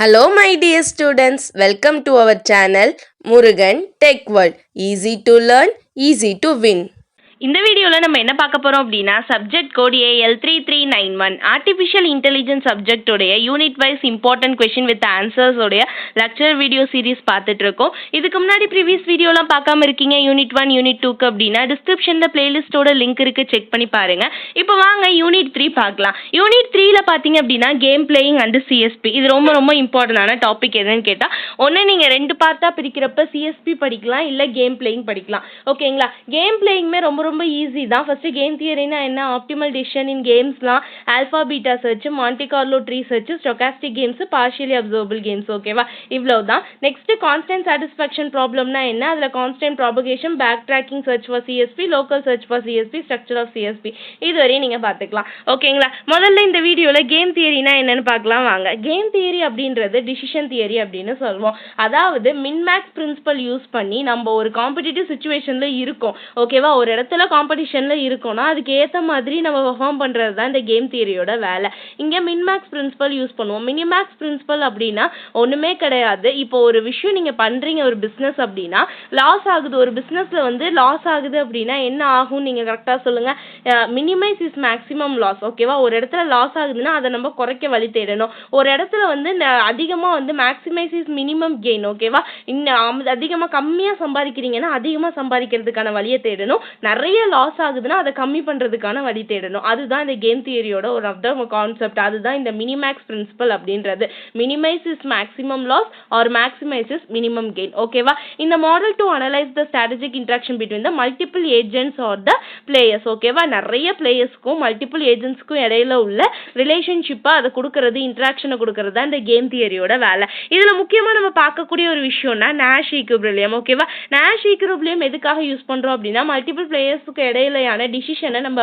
Hello my dear students, welcome to our channel Murugan Tech World. Easy to learn, easy to win. இந்த வீடியோவில் நம்ம என்ன பார்க்க போகிறோம் அப்படின்னா subject code AL3391 artificial intelligence சப்ஜெக்டோடைய unit wise important question with ஆன்சர்ஸோடைய லெக்சர் வீடியோ சீரிஸ் பார்த்துட்டு இருக்கோம். இதுக்கு முன்னாடி ப்ரீவியஸ் வீடியோலாம் பார்க்காம இருக்கீங்க யூனிட் 1 யூனிட் 2க்கு அப்படின்னா டிஸ்கிரிப்ஷனில் பிளேலிஸ்ட்டோட லிங்க் இருக்குது, செக் பண்ணி பாருங்க. இப்போ வாங்க யூனிட் 3 பார்க்கலாம். யூனிட் 3ல பார்த்தீங்க அப்படின்னா கேம் பிளேயிங் அண்ட் சிஎஸ்பி. இது ரொம்ப ரொம்ப இம்பார்ட்டண்டான டாபிக் எதுன்னு கேட்டால் ஒன்று நீங்கள் 2 பார்ட்டாக பிரிக்கிறப்ப சிஎஸ்பி படிக்கலாம், இல்லை கேம் பிளேயிங் படிக்கலாம். ஓகேங்களா? கேம் பிளேயிங்குமே ரொம்ப ரொம்ப ஈஸி தான். ஃபர்ஸ்ட் கேம் தியரினா என்ன, ஆப்டிமல் டிசிஷன் இன் கேம்ஸ்லாம், alpha beta search, Monte Carlo tree search, stochastic games, partially observable games. ஓகேவா? இவ்வளவு தான். நெக்ஸ்ட் கான்ஸ்டன்ட் சாட்டிஸ்ஃபேக்ஷன் ப்ராப்ளம்னா என்ன, அதில் constraint propagation, backtracking search for CSP, local search for CSP, structure of CSP, இது வரையும் நீங்கள் பார்த்துக்கலாம். ஓகேங்களா? முதல்ல இந்த வீடியோவில் கேம் தியரினா என்னன்னு பார்க்கலாம் வாங்க. கேம் தியரி அப்படின்றது டிசிஷன் தியரி அப்படின்னு சொல்லுவோம். அதாவது மின்மேக்ஸ் பிரின்சிபல் யூஸ் பண்ணி நம்ம ஒரு காம்படிட்டிவ் சுச்சுவேஷனில் இருக்கோம். ஓகேவா? ஒரு இடத்துல காம்படிஷனில் இருக்கோம்னா அதுக்கு ஏற்ற மாதிரி நம்ம பெர்ஃபார்ம் பண்ணுறது தான் இந்த கேம் தியரியோட வேலை. இங்கே மின்மேக்ஸ் பிரின்சிபல் யூஸ் பண்ணுவோம். மினிமேக்ஸ் பிரின்சிபல் அப்படின்னா ஒன்றுமே கிடையாது. இப்போ ஒரு விஷயம் நீங்கள் பண்ணுறீங்க, ஒரு பிஸ்னஸ் அப்படின்னா லாஸ் ஆகுது, ஒரு பிஸ்னஸில் வந்து லாஸ் ஆகுது அப்படின்னா என்ன ஆகும் நீங்கள் கரெக்டாக சொல்லுங்கள். Minimize is maximum loss. ஓகேவா? ஒரு இடத்துல லாஸ் ஆகுதுன்னா அதை நம்ம குறைக்க வழி தேடணும். ஒரு இடத்துல வந்து அதிகமாக வந்து மேக்ஸிமைஸ் இஸ் மினிமம் கெயின். ஓகேவா? இன்னும் அதிகமாக கம்மியாக சம்பாதிக்கிறீங்கன்னா அதிகமாக சம்பாதிக்கிறதுக்கான வழியை தேடணும். நிறைய லாஸ் ஆகுதுன்னா அதை கம்மி பண்ணுறதுக்கான வழி தேடணும். அதுதான் இந்த கேம் தியரியோட ஒரு ஆஃப் த கான்செப்ட். அதுதான் இந்த மினிமேக்ஸ் பிரின்சிபல் அப்படின்றது. Minimize is maximum loss or maximize is minimum gain. ஓகேவா? இந்த model to analyse the strategic interaction between the multiple agents or the players. ஓகேவா? நிறைய பிளேயர்ஸ்க்கும் மல்டிபிள் ஏஜென்ட்ஸ்க்கும் இடையில உள்ள ரிலேஷன்ஷிப்பை அதை கொடுக்கறது, இன்ட்ராக்ஷனை கொடுக்கறது தான் இந்த கேம் தியரியோட வேலை. இதில் முக்கியமாக நம்ம பார்க்கக்கூடிய ஒரு விஷயம்னா நாஷ் ஈக்விலிபிரியம். ஓகேவா? நாஷ் ஈக்விலிபிரியம் எதுக்காக யூஸ் பண்ணுறோம் அப்படின்னா மல்டிபிள் பிளேயர்ஸுக்கு இடையிலையான டிசிஷனை நம்ம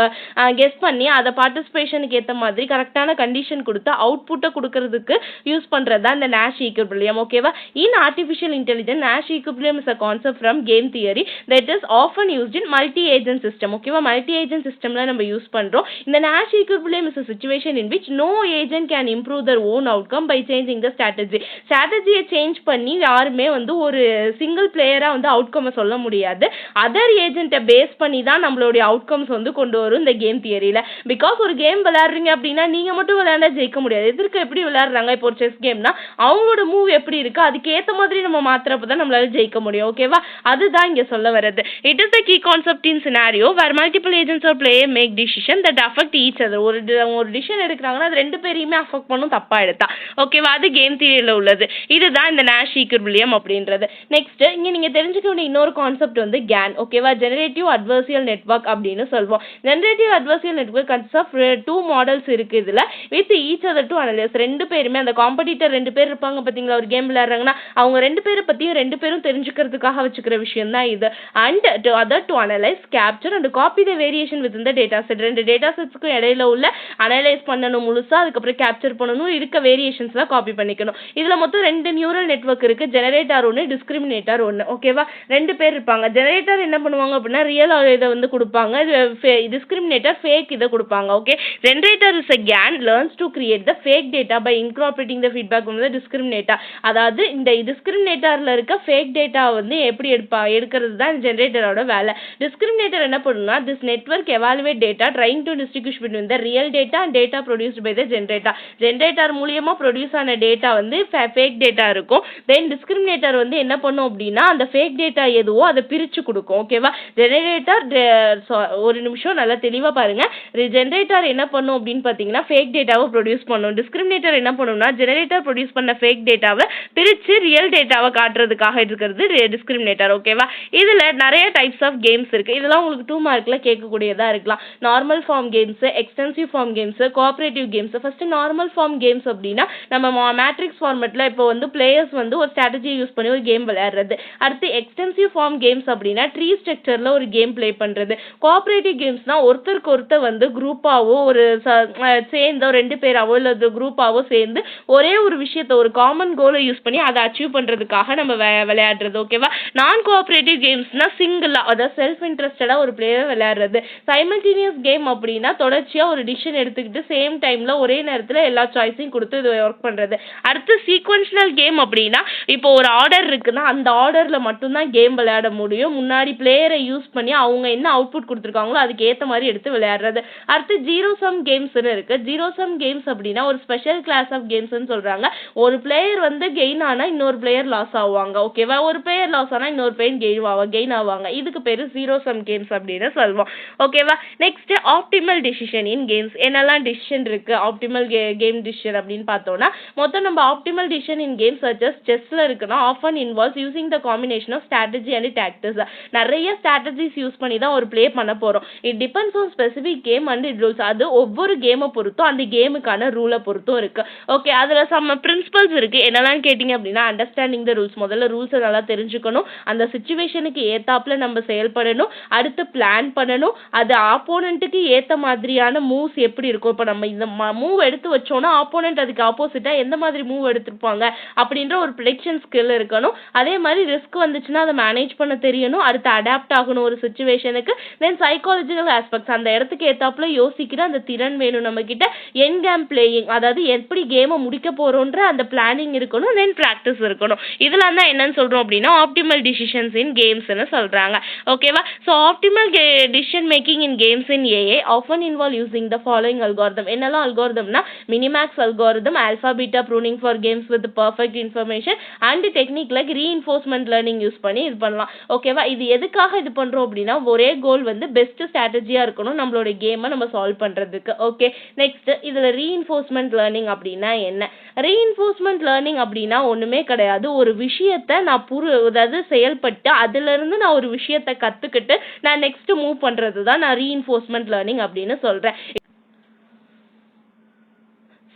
கெஸ் பண்ணி அதை பார்ட்டிசிபேஷனுக்கு ஏற்ற மாதிரி கரெக்டான கண்டிஷன் கொடுத்து அவுட்புட்டை கொடுக்கறதுக்கு யூஸ் பண்ணுறது தான் இந்த நாஷ் ஈக்விலிபிரியம். ஓகேவா? In artificial intelligence Nash equilibrium is a concept from game theory that is often used in multi agent system. ஓகேவா? மல்டி ஏஜென்ட் சிஸ்டம்ல நம்ம யூஸ் பண்ணுறோம். இந்த Nash equilibrium is a situation in which no agent can improve their own outcome by changing the ஸ்ட்ராட்டஜியை change பண்ணி யாருமே வந்து ஒரு சிங்கிள் பிளேயராக வந்து அவுட்கம்மை சொல்ல முடியாது. அதர் ஏஜென்ட்டை பேஸ் பண்ணி தான் நம்மளுடைய அவுட்கம்ஸ் வந்து கொண்டு வரும் இந்த கேம் தியரியில். பிகாஸ் ஒரு கேம் விளையாடுறீங்க அப்படின்னா நீங்கள் மட்டும் விளையாண்டா ஜெயிக்க முடியாது. எதிர்க்க எப்படி விளையாடுறாங்க, இப்போ ஒரு செஸ் கேம்னா அவங்களோட மூவ் எப்படி இருக்கு அதுக்கு ஏற்ற மாதிரி நம்ம மாத்திரப்ப தான் நம்மளால ஜெயிக்க முடியும். ஓகேவா? அதுதான் இங்கே சொல்ல வர்றது. It is the key concept in scenario where multiple agents or player make decision that affect each other. ஒரு டிசிஷன் எடுக்கிறாங்கன்னா அது 2 பேரையுமே அஃபெக்ட் பண்ணும் தப்பா எடுத்தா. ஓகேவா? அது கேம் தியரியில் உள்ளது. இதுதான் இந்த நாஷ் ஈக்விலிபிரியம் அப்படின்றது. நெக்ஸ்ட் இங்கே நீங்கள் தெரிஞ்சுக்க வேண்டிய இன்னொரு கான்செப்ட் வந்து GAN. ஓகேவா? ஜெனரேட்டிவ் அட்வர்சியல் நெட்வொர்க் அப்படின்னு சொல்லுவோம். Generative adversarial network consist of 2 models இருக்கு இதுல with each other to analyse. 2 பேருமே அந்த காம்படிட்டர் 2 பேர் இருப்பாங்க பார்த்தீங்களா, ஒரு கேம் விளையாடுறாங்கன்னா அவங்க 2 பேரை பற்றியும் 2 பேரும் தெரிஞ்சுக்கிறதுக்காக வச்சுக்கிற விஷயம் தான் இது. And other to analyse, capture and copy the variation with இந்த டேட்டா செட். 2 டேட்டா செட்ஸ்க்கும் இடையில உள்ள அனலைஸ் பண்ணணும் முழுசா, அதுக்கப்புறம் கேப்சர் பண்ணணும், இருக்க வேரியேஷன்ஸ்லாம் காப்பி பண்ணிக்கணும். இதுல மொத்தம் 2 நியூரல் நெட்வொர்க் இருக்கு. ஜெனரேட்டர் ஒன்று, டிஸ்கிரிமினேட்டர் ஒன்று. ஓகேவா? 2 பேர் இருப்பாங்க. ஜெனரேட்டர் என்ன பண்ணுவாங்க அப்படின்னா ரியல் இதை வந்து கொடுப்பாங்க, டிஸ்கிரிமினேட்டர் ஃபேக் இதை கொடுப்பாங்க. Okay? Generator is a GAN learns to create the fake data by incorporating the feedback from the discriminator. அதாவது இந்த டிஸ்கிரிமினேட்டர்ல இருக்க ஃபேக் டேட்டா வந்து எப்படி எடுக்கிறது தான் ஜெனரேட்டரோட வேலை. டிஸ்கிரிமினேட்டர் என்ன பண்ணுன்னா this network evaluate data trying to distinguish between the real data and data produced by the generator. Generator மூலியமா ப்ரொடியூஸ் ஆன டேட்டா வந்து ஃபேக் டேட்டா இருக்கும். தென் டிஸ்கிரிமினேட்டர் வந்து என்ன பண்ணும் அப்படின்னா அந்த ஃபேக் டேட்டா எதுவோ அதை பிரிச்சு கொடுக்கும். ஓகேவா? ஜெனரேட்டர் ஒரு நிமிஷம் நல்லா தெளிவாக பாருங்க. ஜெனரேட்டர் என்ன பண்ணும் அப்படின்னு பார்த்தீங்கன்னா ஃபேக் டேட்டாவை ப்ரொடியூஸ் பண்ணும். டிஸ்கிரிமினேட்டர் என்ன பண்ணும்னா ஜெனரேட்டர் ப்ரொடியூஸ் பண்ண ஃபேக் டேட்டாவை பிரித்து ரியல் டேட்டாவை காட்டுறதுக்காக இருக்கிறது டிஸ்கிரிமினேட்டர். ஓகேவா? இதில் நிறைய டைப்ஸ் ஆஃப் கேம்ஸ் இருக்குது. இதெல்லாம் உங்களுக்கு 2 மார்க்கில் கேட்கக்கூடியதாக இருக்கலாம். Normal form games, extensive form games, cooperative games. First normal form games அப்படின்னா நம்ம மேட்ரிக்ஸ் ஃபார்மெட்டில் இப்போ வந்து பிளேயர்ஸ் வந்து ஒரு ஸ்ட்ராட்டஜியை யூஸ் பண்ணி ஒரு கேம் விளையாடுறது. அடுத்து எக்ஸ்டென்சிவ் ஃபார்ம் கேம்ஸ் அப்படின்னா ட்ரீ ஸ்ட்ரக்சரில் ஒரு கேம் ப்ளே பண்றது. கோஆபரேட்டிவ் கேம்ஸ்னா ஒருத்தருக்கு ஒருத்தர் வந்து குரூப்பாவோ ஒரு சேர்ந்தோ 2 பேராவோ இல்ல குரூப்பாவோ சேர்ந்து ஒரே ஒரு விஷயத்த ஒரு காமன் கோலை யூஸ் பண்ணி அதை அச்சீவ் பண்றதுக்காக நம்ம விளையாடுறது. ஓகேவா? நான் கோஆபரேட்டிவ் கேம்ஸ்னா சிங்கிளா அதாவது செல்ஃப் இன்ட்ரெஸ்டடா ஒரு பிளேயர் விளையாடுறது. சைமல்டேனியஸ் கேம் அப்படின்னா தொடர்ச்சியா ஒரு டிசிஷன் எடுத்துக்கிட்டு சேம் டைம்ல ஒரே நேரத்துல எல்லா சாய்ஸையும் கொடுத்து இது ஒர்க் பண்றது. அடுத்து சீக்வென்ஷனல் கேம் அப்படின்னா இப்போ ஒரு ஆர்டர் இருக்குன்னா அந்த ஆர்டர்ல மட்டும்தான் கேம் விளையாட முடியும். முன்னாடி பிளேயரை யூஸ் பண்ணி அவங்க என்ன அவுட்புட் கொடுத்துருக்காங்களோ அதுக்கு ஏத்த மாதிரி எடுத்து விளையாடுறது. அடுத்து ஜீரோ சம் கேம்ஸ்னு இருக்கு. ஜீரோ சம் கேம்ஸ் அப்படின்னா ஒரு ஸ்பெஷல் கிளாஸ் ஆஃப் கேம்ஸ்னு சொல்றாங்க. ஒரு பிளேயர் வந்து கெயின் ஆனா இன்னொரு பிளேயர் லாஸ் ஆவாங்க. ஓகேவா? ஒரு பிளேயர் லாஸ் ஆனா இன்னொரு பிளேயர் கெயின் ஆவாங்க. இதுக்கு பேரு ஜீரோ சம் கேம்ஸ் அப்படின்னு சொல்லுவோம். ஓகேவா? Next optimal decision in games. என்னெல்லாம் டிசிஷன் இருக்கு ஆப்டிமல் கேம் டிசிஷன் அப்படின்னு பார்த்தோம்னா மொத்தம் நம்ம optimal decision in games such as செஸ்ல இருக்குன்னா often involves using the combination of strategy and tactics. நிறைய ஸ்ட்ராட்டஜிஸ் யூஸ் பண்ணி தான் ஒரு ப்ளே பண்ண போறோம். It depends on specific game and it rules. அது ஒவ்வொரு கேமை பொறுத்தும் அந்த கேமுக்கான ரூலை பொறுத்தும் இருக்கு. ஓகே, அதுல சம் பிரின்சிபல்ஸ் இருக்கு. என்னெல்லாம் கேட்டீங்க அப்படின்னா அண்டர்ஸ்டாண்டிங் த ரூல்ஸ். முதல்ல ரூல்ஸை நல்லா தெரிஞ்சுக்கணும். அந்த சிச்சுவேஷனுக்கு ஏத்தாப்புல நம்ம செயல்படணும். அடுத்து பிளான் பண்ணணும். அது ஆப்போனண்ட்டுக்கு ஏத்த மாதிரியான மூவ்ஸ் எப்படி இருக்கும். இப்போ நம்ம இந்த மூவ் எடுத்து வச்சோம்னா ஆப்போனண்ட் அதுக்கு ஆப்போசிட்டா எந்த மாதிரி மூவ் எடுத்திருப்பாங்க அப்படின்ற ஒரு ப்ரெடிக்ஷன் ஸ்கில் இருக்கணும். அதே மாதிரி ரிஸ்க் வந்துச்சுன்னா அதை மேனேஜ் பண்ண தெரியணும். அடுத்து அடாப்ட் ஆகணும் ஒரு சிச்சுவேஷனுக்கு. தென் சைக்காலஜிக்கல் ஆஸ்பெக்ட்ஸ், அந்த இடத்துக்கு ஏத்தாப்புல யோசிக்கிற அந்த திறன் வேணும் நம்ம கிட்ட. என் கேம் பிளேயிங், அதாவது எப்படி கேமை முடிக்க போறோன்ற அந்த பிளானிங் இருக்கணும். தென் பிராக்டிஸ் இருக்கணும். இதெல்லாம் தான் என்னன்னு சொல்றோம் அப்படின்னா ஆப்டிமல் டிசிஷன்ஸ் இன் கேம்ஸ்னு சொல்றாங்க. ஓகேவா? So optimal decision making in games in AI often involve using the following algorithm. என்னெல்லாம் அல்காரிதம்னா minimax algorithm, alpha beta pruning for games with perfect information and technique like reinforcement learning use பண்ணி இது பண்ணலாம். ஓகேவா? இது எதுக்காக இது பண்றோம் அப்படின்னா ஒரே கோல் வந்து பெஸ்ட் ஸ்ட்ராட்டஜியா இருக்கணும் நம்மளோட கேமை நம்ம சால்வ் பண்றதுக்கு. ஓகே, நெக்ஸ்ட் இதுல ரீஇன்ஃபோர்ஸ்மெண்ட் லேர்னிங் அப்படின்னா என்ன? ரீஇன்ஃபோர்ஸ்மெண்ட் லேர்னிங் அப்படின்னா ஒண்ணுமே கிடையாது. ஒரு விஷயத்தை நான் அதாவது செயல்பட்டு அதுல இருந்து நான் ஒரு விஷயத்தை கத்துக்கிட்டு நான் நெக்ஸ்ட் மூவ் பண்றது தான் நான் ரீஇன்ஃபோர்ஸ்மெண்ட் லேர்னிங் அப்படின்னு சொல்றேன்.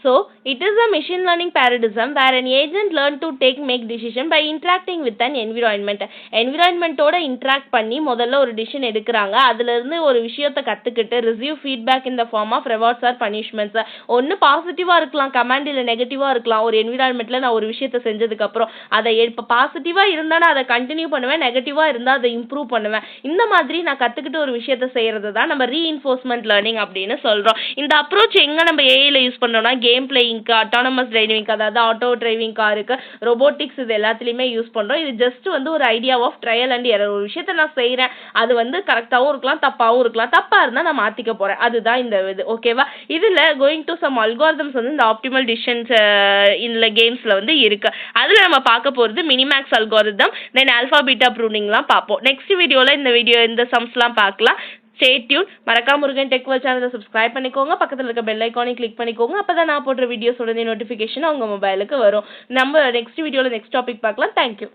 So, it is a machine learning paradigm where an agent learn to make decision by interacting with an environment. Environment-ஓட interact பண்ணி முதல்ல ஒரு decision எடுக்கிறாங்க. அதுல இருந்து ஒரு விஷயத்தை கத்துக்கிட்டு receive feedback in the form of rewards or punishments. ஒன்னு பாசிட்டிவா இருக்கலாம், கமாண்ட் இல்ல நெகட்டிவா இருக்கலாம். ஒரு environment-ல நான் ஒரு விஷயத்தை செஞ்சதுக்கு அப்புறம் அதை இப்ப பாசிட்டிவா இருந்தா நான் அதை கண்டினியூ பண்ணுவேன், நெகட்டிவா இருந்தா அதை இம்ப்ரூவ் பண்ணுவேன். இந்த மாதிரி நான் கத்துக்கிட்டு ஒரு விஷயத்தை செய்யறது தான் நம்ம reinforcement learning அப்படின்னு சொல்றோம். இந்த அப்ரோச் எங்க நம்ம ஏஐல யூஸ் பண்ணோம்னா கேம் பிளேயிங்க்கு, அட்டானமஸ் டிரைவிங், அதாவது ஆட்டோ டிரைவிங் காருக்கு, ரொபோட்டிக்ஸ், இது எல்லாத்துலயுமே யூஸ் பண்றோம். இது ஜஸ்ட் வந்து ஒரு idea of trial and error. ஒரு விஷயத்தை நான் செய்யறேன், அது வந்து கரெக்டாவும் இருக்கலாம், தப்பாவும் இருக்கலாம். தப்பா இருந்தா நான் மாத்திக்க போறேன். அதுதான் இந்த இது. ஓகேவா? இதுல கோயிங் டு சம் அல்காரிதம்ஸ் வந்து இந்த ஆப்டிமல் டிசிஷன்ஸ் இந்த கேம்ஸ்ல வந்து இருக்கு. அதுல நம்ம பார்க்க போறது மினிமேக்ஸ் அல்காரிதம், தென் ஆல்பா பீட்டா ப்ரூனிங்லாம் பார்ப்போம். நெக்ஸ்ட் வீடியோல இந்த சம்ஸ்லாம் பார்க்கலாம். Stay tuned. மறக்காம முருகன் டெக் வேர்ல்ட் சேனலை சப்ஸ்கிரைப் பண்ணிக்கோங்க. பக்கத்துல இருக்க பெல் ஐகானை கிளிக் பண்ணிக்கோங்க. அப்பதான் நான் போடுற வீடியோஸ் உடனே நோட்டிஃபிகேஷன் உங்க மொபைலுக்கு வரும். நம்ம நெக்ஸ்ட் வீடியோல நெக்ஸ்ட் டாபிக் பார்க்கலாம். தேங்க்யூ.